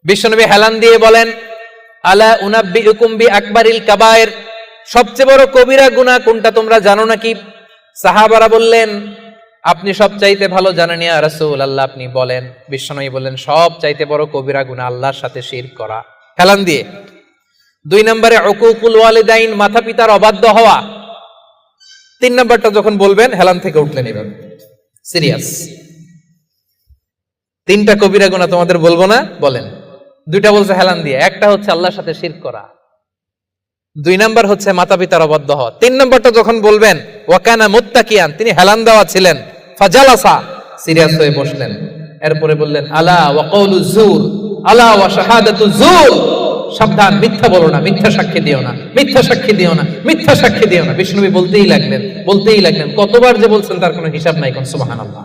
বিশ্বনবী হেলান দিয়ে বলেন, আলা উনাব্বিউকুম বিআকবারিল কাবায়ের, সবচেয়ে বড় কবিরা গুনাহ কোনটা তোমরা জানো নাকি? সাহাবারা বললেন, আপনি সবচাইতে ভালো জানেন ইয়া রাসূলুল্লাহ, আপনি বলেন। বিশ্বনবী বললেন, সবচাইতে বড় কবিরা গুনাহ আল্লাহর সাথে শিরক করা, হেলান দিয়ে। 2 নম্বরে উকুকুল ওয়ালিদাইন, মাতা পিতার অবাধ্য হওয়া। 3 নম্বরটা যখন বলবেন হেলান থেকে উঠলেন এভাবে, সিরিয়াস। 3টা কবিরা গুনাহ তোমাদের বলবো না, বলেন। 2টা বলছে হেলান দিয়ে, একটা হচ্ছে আল্লাহর সাথে শিরক করা, 2 নাম্বার হচ্ছে মাতা পিতার অবাধ্য হওয়া। 3 নম্বরটা যখন বলবেন, ওয়াকানা মুত্তাকিয়ান, তিনি হেলান দেওয়া ছিলেন, ফাজালাসা, সিরিয়াস হয়ে বসলেন। এরপরে বললেন, আলা ওয়া কওলু যুর, আলা ওয়া শাহাদাতু যুর, সাবধান, মিথ্যা বলো না, মিথ্যা সাক্ষী দিও না, মিথ্যা সাক্ষী দিও না, মিথ্যা সাক্ষী দিও না। বিষ্ণুবী বলতেই লাগলেন। কতবার যে বলছেন তার কোনো হিসাব নাই। কোন সুবহানাল্লাহ।